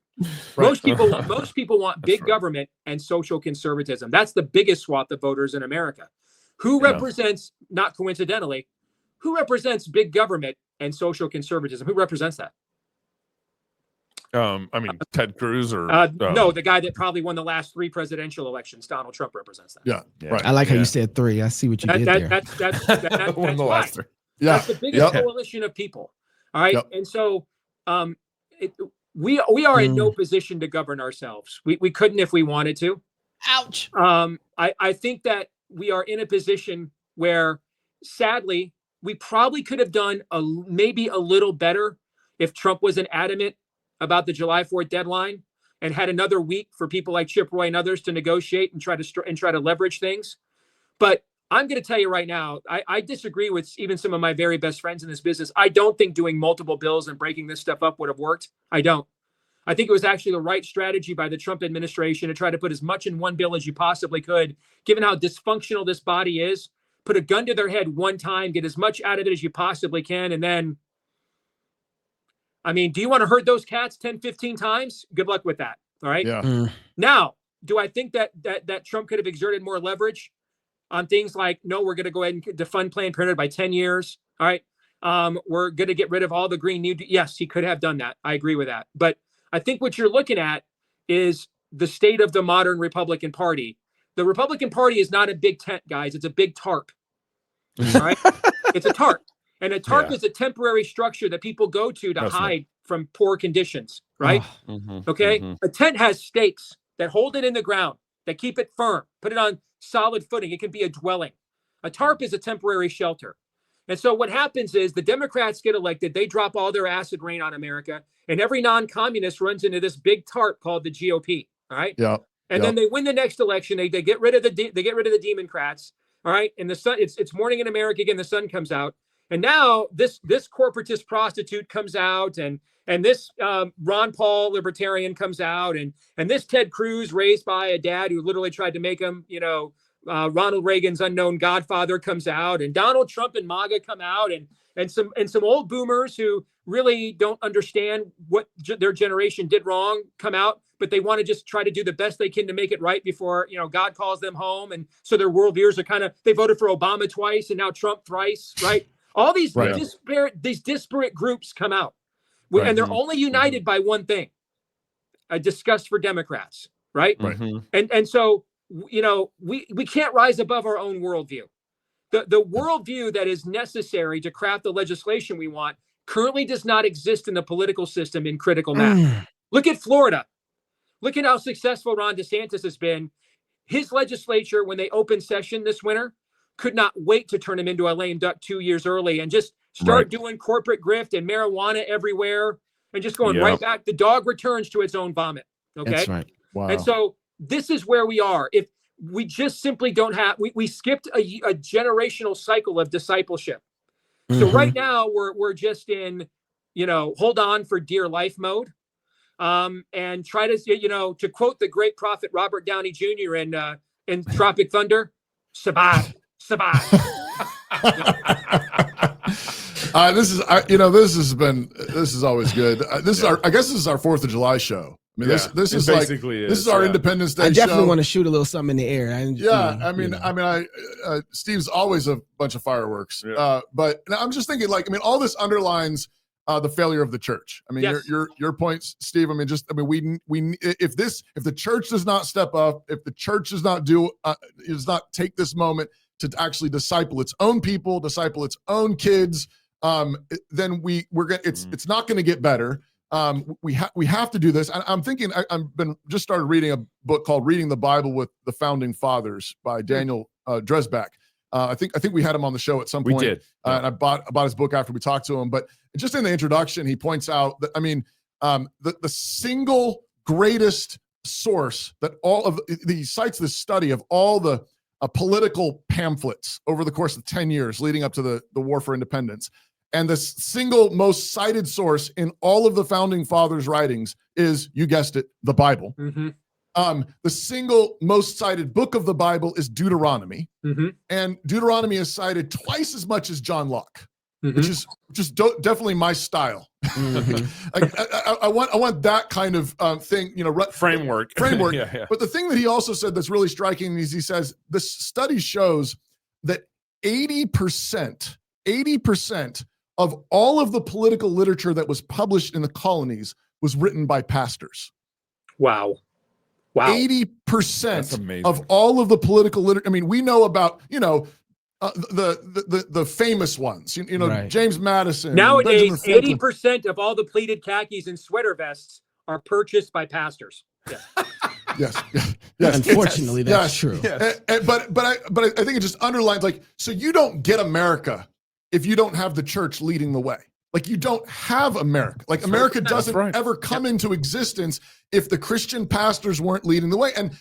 Right. Most people want big government and social conservatism. That's the biggest swath of voters in America. Who represents, not coincidentally, who represents big government and social conservatism? Who represents that? I mean, Ted Cruz or no, the guy that probably won the last 3 presidential elections. Donald Trump represents that. Yeah. Right. I like how you said 3. I see what you did there. That's won the last 3. Yeah. That's the biggest coalition of people. All right. Yep. And so we are in no position to govern ourselves. We couldn't if we wanted to. Ouch. I think that we are in a position where, sadly, we probably could have done maybe a little better if Trump wasn't adamant about the July 4th deadline and had another week for people like Chip Roy and others to negotiate and try to leverage things. But I'm going to tell you right now, I disagree with even some of my very best friends in this business. I don't think doing multiple bills and breaking this stuff up would have worked. I don't. I think it was actually the right strategy by the Trump administration to try to put as much in one bill as you possibly could, given how dysfunctional this body is. Put a gun to their head one time, get as much out of it as you possibly can, and then, I mean, do you want to herd those cats 10, 15 times? Good luck with that. All right. Yeah. Now, do I think that Trump could have exerted more leverage on things like, no, we're going to go ahead and defund Planned Parenthood by 10 years. All right. We're going to get rid of all the Green New Deal. Yes, he could have done that. I agree with that. But I think what you're looking at is the state of the modern Republican Party. The Republican Party is not a big tent, guys. It's a big tarp. All right. It's a tarp. And a tarp is a temporary structure that people go to hide from poor conditions, right? Okay. A tent has stakes that hold it in the ground, that keep it firm, put it on solid footing. It can be a dwelling. A tarp is a temporary shelter. And so what happens is the Democrats get elected, they drop all their acid rain on America, and every non-communist runs into this big tarp called the GOP. All right. Yeah. And then they win the next election. They get rid of the Democrats. All right. And the sun, it's morning in America again. The sun comes out. And now this corporatist prostitute comes out, and this Ron Paul libertarian comes out, and this Ted Cruz raised by a dad who literally tried to make him, Ronald Reagan's unknown godfather comes out, and Donald Trump and MAGA come out, and some old boomers who really don't understand what their generation did wrong come out, but they want to just try to do the best they can to make it right before, God calls them home. And so their worldviews are they voted for Obama twice and now Trump thrice, right? All these disparate groups come out, and they're only united by one thing: a disgust for Democrats, right? And so we can't rise above our own worldview. The worldview that is necessary to craft the legislation we want currently does not exist in the political system in critical mass. Look at Florida. Look at how successful Ron DeSantis has been. His legislature, when they opened session this winter, could not wait to turn him into a lame duck 2 years early and just start doing corporate grift and marijuana everywhere and just going right back. The dog returns to its own vomit. Okay. That's right. Wow. And so this is where we are. If we just simply don't have, we skipped a generational cycle of discipleship. So right now we're just in, hold on for dear life mode. And try to, to quote the great prophet Robert Downey Jr. in Tropic Thunder, survive. This is always good. I guess this is our 4th of July show. I mean, this is basically this is our Independence Day show. I definitely want to shoot a little something in the air. Steve's always a bunch of fireworks. But I'm just thinking, all this underlines the failure of the church. I mean, Yes. your points, Steve. I mean, if the church does not step up, if the church does not take this moment to actually disciple its own people, disciple its own kids, then it's not going to get better. We have to do this. I'm thinking. I've been just started reading a book called "Reading the Bible with the Founding Fathers" by Daniel Dresbach. I think we had him on the show at some point. We did. And I bought his book after we talked to him. But just in the introduction, he points out that the single greatest source that he cites this study of all the political pamphlets over the course of 10 years leading up to the War for Independence. And the single most cited source in all of the Founding Fathers' writings is, you guessed it, the Bible. Mm-hmm. The single most cited book of the Bible is Deuteronomy. Mm-hmm. And Deuteronomy is cited twice as much as John Locke, Mm-hmm. which is definitely my style. Mhm. I want that kind of thing, Framework. Yeah. But the thing that he also said that's really striking is he says this study shows that 80% of all of the political literature that was published in the colonies was written by pastors. Wow. 80% of all of the political literature. I mean, we know about, the famous ones, Right. James Madison. Nowadays, Benjamin Franklin. 80% of all the pleated khakis and sweater vests are purchased by pastors. Yeah. Yes. Unfortunately, that's true. Yes. But I think it just underlines, so you don't get America if you don't have the church leading the way. You don't have America. America doesn't ever come into existence if the Christian pastors weren't leading the way. And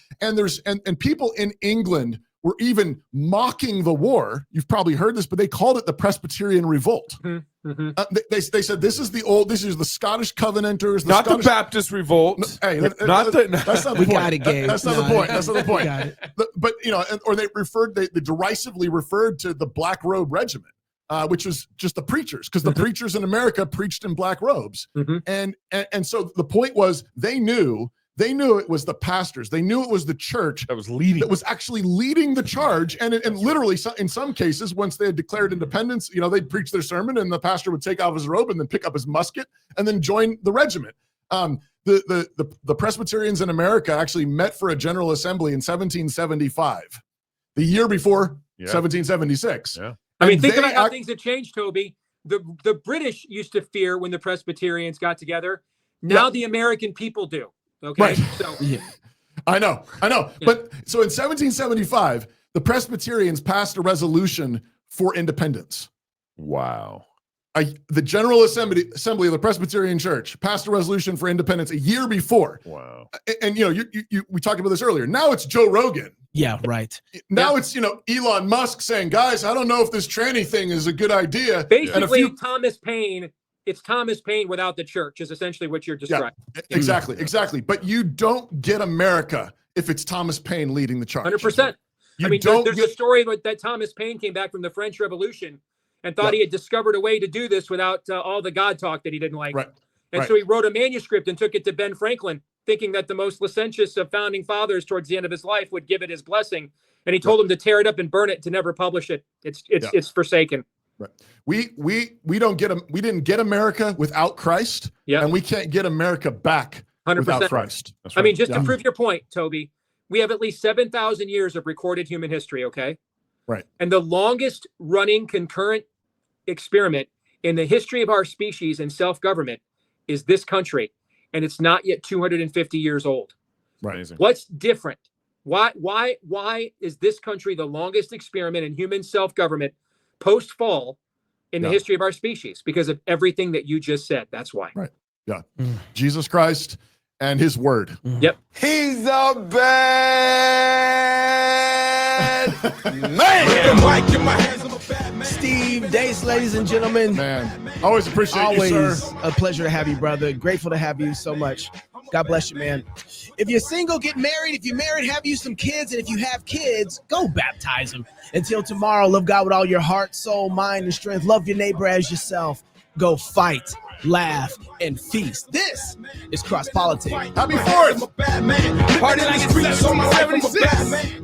people in England were even mocking the war. You've probably heard this, but they called it the Presbyterian Revolt. Mm-hmm. They said this is the Scottish Covenanters, Not the Baptist Revolt. Hey, Not that's not the We point. got it, Gabe. That's not the point. That's not the point. Got it. But or they derisively referred to the Black Robe Regiment, which was just the preachers, because the preachers in America preached in black robes. Mm-hmm. And so the point was they knew it was the pastors. They knew it was the church That was leading. that was actually leading the charge. And literally, in some cases, once they had declared independence, they'd preach their sermon and the pastor would take off his robe and then pick up his musket and then join the regiment. The Presbyterians in America actually met for a General Assembly in 1775, the year before 1776. Yeah. I mean, think about how things have changed, Toby. The British used to fear when the Presbyterians got together. Now the American people do. Okay. Right. So I know. Yeah. But so in 1775, the Presbyterians passed a resolution for independence. Wow. The General Assembly of the Presbyterian Church passed a resolution for independence a year before. Wow. And we talked about this earlier. Now it's Joe Rogan. Yeah, right. Now it's Elon Musk saying, "Guys, I don't know if this tranny thing is a good idea." basically, Thomas Paine. It's Thomas Paine without the church is essentially what you're describing. Yeah, exactly. But you don't get America if it's Thomas Paine leading the charge. 100%. You I mean, don't there's a story that Thomas Paine came back from the French Revolution and thought he had discovered a way to do this without all the God talk that he didn't like. Right. And so he wrote a manuscript and took it to Ben Franklin, thinking that the most licentious of founding fathers towards the end of his life would give it his blessing. And he told him to tear it up and burn it, to never publish it. It's forsaken. Right. We didn't get America without Christ, and we can't get America back 100%. without Christ. I mean, just to prove your point, Toby, we have at least 7,000 years of recorded human history, okay? Right. And the longest running concurrent experiment in the history of our species in self-government is this country, and it's not yet 250 years old. Right. What's different? Why is this country the longest experiment in human self-government post-fall in the history of our species? Because of everything that you just said. That's why. Right. Yeah. Jesus Christ and his word. Yep. He's a bad man. Steve Deace, ladies and gentlemen. Man, always appreciate you, sir. Always a pleasure to have you, brother. Grateful to have you so much. God bless you, man. If you're single, get married. If you're married, have you some kids. And if you have kids, go baptize them. Until tomorrow, love God with all your heart, soul, mind, and strength. Love your neighbor as yourself. Go fight, laugh, and feast. This is Cross Politics. Happy 4th. Party like it's 1776.